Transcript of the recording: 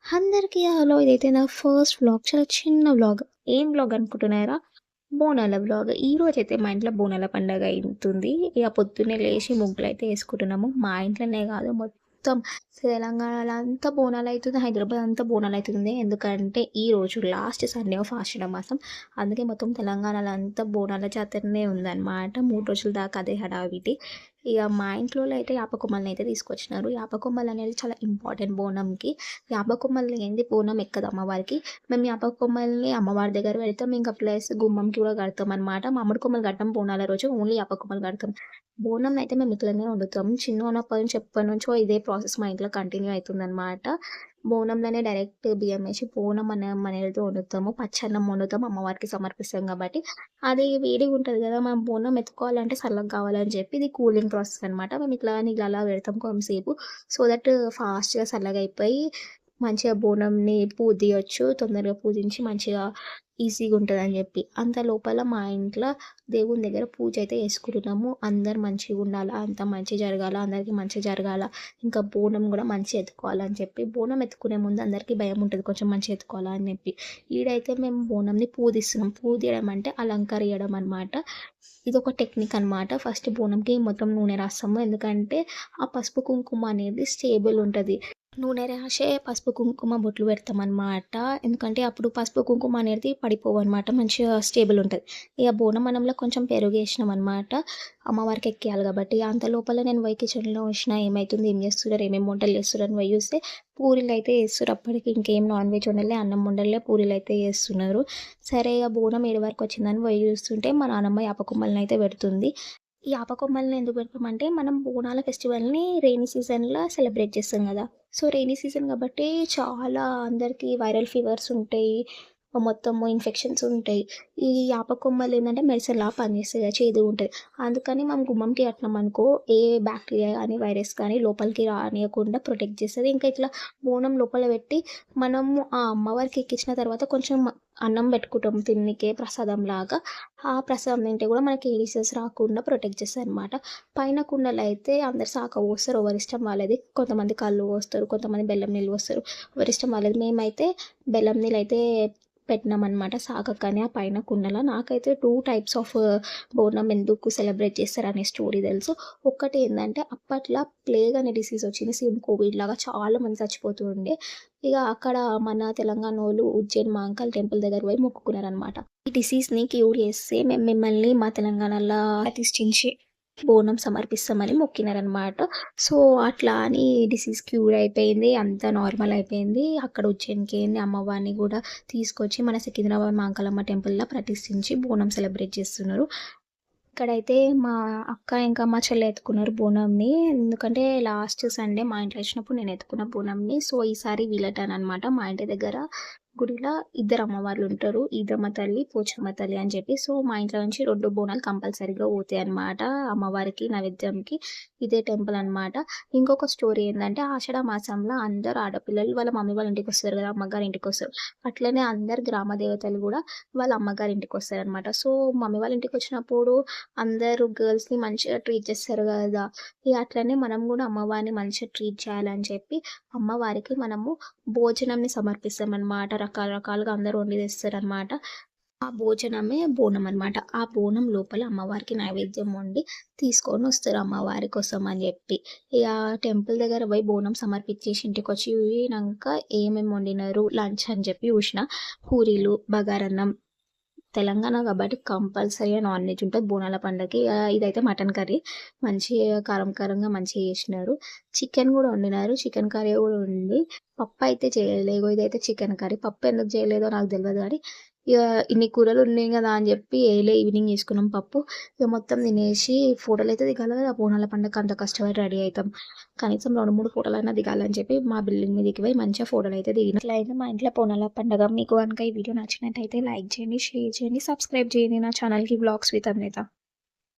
అందరికీ హలో! ఇదైతే నా ఫస్ట్ వ్లాగ్. చాలా చిన్న వ్లాగ్. ఏం వ్లాగ్ అనుకుంటున్నారా? బోనాల వ్లాగ్. ఈరోజైతే మా ఇంట్లో బోనాల పండగ అయితుంది. ఇక పొద్దున్నే లేసి ముగ్గులైతే యేసుకుంటున్నాము. మా ఇంట్లోనే కాదు మొత్తం తెలంగాణలో అంతా బోనాలయితుంది. హైదరాబాద్ అంతా బోనాలయితుంది. ఎందుకంటే ఈరోజు లాస్ట్ సండే ఆఫ్ ఆషాఢ మాసం. అందుకే మొత్తం తెలంగాణలో అంతా బోనాల జాతరనే ఉందన్నమాట. 3 రోజుల దాకా అదే హడావిడి. ఇక మా ఇంట్లోలో అయితే యాపకొమ్మల్ని అయితే తీసుకొచ్చినారు. యాపకొమ్మలు అనేది చాలా ఇంపార్టెంట్ బోనంకి. యాపకొమ్మలు లేనిది బోనం ఎక్కదు అమ్మవారికి. మేము యాపకొమ్మల్ని అమ్మవారి దగ్గర పెడతాం. ఇంకా ప్లస్ గుమ్మంకి కూడా కడతామనమాట. మామిడి కొమ్మలు కట్టం బోనాల రోజు. ఓన్లీ యాపకొమ్మలు కడతాం. బోనం అయితే మేము ఇట్లనే వండుతాం. చిన్నగున్నప్పటి నుంచి ఎప్పటినుంచో ఇదే ప్రాసెస్ మా ఇంట్లో కంటిన్యూ అయితుందనమాట. బోనంలోనే డైరెక్ట్ బియ్యం వేసి బోనం అన్నం అనేది వండుతాము. పచ్చన్నం వండుతాం. అమ్మవారికి సమర్పిస్తాం కాబట్టి అది వేడిగా ఉంటది గదా! మనం బోనం ఎత్తుకోవాలంటే చల్లగా కావాలని చెప్పి ఇది కూలింగ్ ప్రాసెస్ అనమాట. మేము ఇట్లా నీళ్ళలా పెడతాం కొంతసేపు. సో దట్ ఫాస్ట్‌గా చల్లగా అయిపోయి మంచిగా బోనంని పూజియొచ్చు. తొందరగా పూజించి మంచిగా ఈజీగా ఉంటదని జెప్పి. అంత లోపల మా ఇంట్లో దేవుని దగ్గర పూజ అయితే చేసుకుంటున్నాము. అందరూ మంచిగుండాలా, అంతా మంచి జరగాల, అందరికీ మంచి జరగాల, ఇంకా బోనం గూడా మంచిగా ఎత్తుకోవాలని చెప్పి, బోనం ఎత్తుకునే ముందు అందరికీ భయముంటది కొంచెం మంచిగా ఎత్తుకోవాలా అని చెప్పి. ఈడైతే మేము బోనంని పూజిస్తున్నాం. పూజియడం అంటే అలంకరియడం అనమాట. ఇదొక టెక్నిక్ అనమాట. ఫస్ట్ బోనంకి మొత్తం నూనె రాస్తాము. ఎందుకంటే ఆ పసుపు, కుంకుమ అనేది స్టేబుల్ ఉంటది. నూనె రాసే పసుపు, కుంకుమ బొట్లు పెడతామనమాట. ఎందుకంటే అప్పుడు పసుపు, కుంకుమ అనేది పడిపోవనమాట. మంచిగా స్టేబుల్ ఉంటది. ఇక బోనం కొంచెం పెరుగేసినామనమాట. అమ్మవారికి ఎక్కియాలి కాబట్టి. అంత లోపల నేను పోయి కిచెన్‌లో చూసినా ఏమైతుంది, ఏం చేస్తుర్రు, ఏమేమి వంటలు చేస్తుర్రు అని పోయి చూస్తే పూరీలయితే చేస్తుర్రు. అప్పటికి ఇంకేం నాన్ వెజ్ వండలే, అన్నం వండలే, పూరీలయితే చేస్తున్నారు. సరే ఇగ బోనం ఏడి వరకొచ్చిందని పోయి చూస్తుంటే మా నానమ్మ యాపకొమ్మలనయితే పెడుతుంది. ఈ ఆపకొమ్మల్ని ఎందుకు పెడతామంటే, మనం బోనాల ఫెస్టివల్‌ని రెయినీ సీజన్‌లో సెలబ్రేట్ చేస్తాం గదా! సో, రెయినీ సీజన్ గాబట్టి చాలా అందరికీ వైరల్ ఫీవర్స్ ఉంటాయి. మొత్తము ఇన్ఫెక్షన్స్ ఉంటాయి. ఈ యాప కొమ్మలేందంటే మెడిసిన్‌లా పనిచేస్తాయి కదా! చేదుగుంటది. అందుకని మనం గుమ్మంకి కట్టినామనుకో ఏ బ్యాక్టీరియా గానీ, వైరస్ కానీ లోపలికి రానీయకుండా ప్రొటెక్ట్ చేస్తది. ఇంకా ఇట్లా బోనం లోపల పెట్టి మనము ఆ అమ్మవారికి ఎక్కించిన తర్వాత కొంచెం అన్నం పెట్టుకుంటాం తిన్నికి ప్రసాదంలాగా. ఆ ప్రసాదం తింటే కూడా మనకి ఏ డిసీజెస్ రాకుండా ప్రొటెక్ట్ చేస్తదనమాట. పైన కుండలైతే అందరూ సాక పోస్తారు. ఎవరిష్టం వాళ్ళది. కొంతమంది కల్లు పోస్తారు. కొంతమంది బెల్లం నీళ్ళు పోస్తారు. ఎవరిష్టం వాళ్ళది. మేమైతే బెల్లం నీళ్ళైతే పెట్టినామనమాట సాకక్కని ఆ పైన కుండల. నాకైతే 2 టైప్స్ ఆఫ్ బోనం ఎందుకు సెలబ్రేట్ చేస్తారనే స్టోరీ తెలుసు. ఒక్కటి ఏందంటే అప్పట్లో ప్లేగ్ అనే డిసీజ్ వచ్చింది. సేమ్ కోవిడ్ లాగా చాలా మంది చచ్చిపోతూ ఉండే. ఇగ అక్కడ మన తెలంగాణోళ్ళు ఉజ్జయిని మహంకాళి టెంపుల్ దగ్గర పోయి మొక్కుకున్నారనమాట. ఈ డిసీజ్‌ని క్యూర్ చేస్తే మేము మిమ్మల్ని మా తెలంగాణలో ప్రతిష్ఠించి బోనం సమర్పిస్తామని మొక్కినారనమాట. సో, అట్లా అని డిసీజ్ క్యూర్ అయిపోయింది. అంతా నార్మల్ అయిపోయింది. అక్కడ ఉజ్జయినికెళ్ళి అమ్మవారిని గూడా తీసుకొచ్చి మన సికింద్రాబాద్ మహంకాళమ్మ టెంపుల్‌లో ప్రతిష్ఠించి బోనం సెలబ్రేట్ చేస్తున్నారు. ఇక్కడైతే మా అక్క ఇంకా మా చెల్లి ఎత్తుకున్నారు బోనంని. ఎందుకంటే లాస్ట్ సండే మా ఇంట్లో వచ్చినప్పుడు నేను ఎత్తుకున్న బోనంని. సో, ఈసారి వీళ్ళ టర్న్ అనమాట. మా ఇంటి దగ్గర గుడిలో ఇద్దరు అమ్మవార్లుంటారు. ఈదమ్మ తల్లి, పోచమ్మ తల్లి అని చెప్పి. సో, మా ఇంట్లో నుంచి 2 బోనాలు కంపల్సరీగా పోతాయన్నమాట అమ్మవారికి నైవేద్యంకి. ఇదే టెంపుల్ అనమాట. ఇంకొక స్టోరీ ఏందంటే ఆషాఢ మాసంలో అందరూ ఆడపిల్లలు వాళ్ళ మమ్మీ వాళ్ళ ఇంటికొస్తారు కదా! అమ్మగారి ఇంటికొస్తారు. అట్లనే అందరు గ్రామ దేవతలు గూడా వాళ్ళ అమ్మగారి ఇంటికొస్తారనమాట. సో, మమ్మీ వాళ్ళ ఇంటికొచ్చినప్పుడు అందరూ గర్ల్స్‌ని మంచిగా ట్రీట్ చేస్తారు గదా! ఇగ అట్లనే మనం గూడా అమ్మవారిని మంచిగా ట్రీట్ చేయాలని చెప్పి అమ్మవారికి మనము భోజనంని సమర్పిస్తామనమాట. రకాలుగా అందరూ వండి తెస్తారనమాట. ఆ భోజనమే బోనం అనమాట. ఆ బోనం లోపల అమ్మవారికి నైవేద్యం వండి తీసుకొనొస్తారు అమ్మవారి కోసం అని జెప్పి. ఇగ టెంపుల్ దగ్గర పోయి బోనం సమర్పించేసి ఇంటికొచ్చినంక ఏమేమి వండినారు లంచ్ అని చెప్పి చూషిన. పూరీలు, బగారన్నం తెలంగాణ కాబట్టి కంపల్సరీగా నాన్ వెజ్ ఉంటది బోనాల పండగకి. ఇదైతే మటన్ కర్రీ. మంచిగా కారం కారంగా మంచిగా చేసినారు. చికెన్ గూడా వండినారు. చికెన్ కర్రీ గూడా ఉంది. పప్పయితే చేయలే. ఇగో ఇదైతే చికెన్ కర్రీ. పప్పు ఎందుకు చేయలేదో నాకు తెలవదు గానీ, ఇగ ఇన్ని కూరలున్నాయి గదా అని జెప్పి ఏయలే. ఈవినింగ్ చేసుకున్నాం పప్పు. ఇగ మొత్తం తినేసి ఫోటోలయితే దిగాలి గదా! బోనాల పండగకి అంత కష్టపడి రెడీ అయితాం. కనీసం 2, 3 ఫోటోలన్నా దిగాలని చెప్పి మా బిల్డింగ్ మీదకి పోయి మంచిగా ఫోటోలయితే దిగిన. ఇట్లా అయితే మా ఇంట్లో బోనాల పండగ. మీకు గనుక ఈ వీడియో నచ్చినట్టయితే లైక్ చేయండి, షేర్ చేయండి, సబ్స్క్రైబ్ చేయండి నా ఛానల్‌కి వ్లాగ్స్ విత్ అన్విత.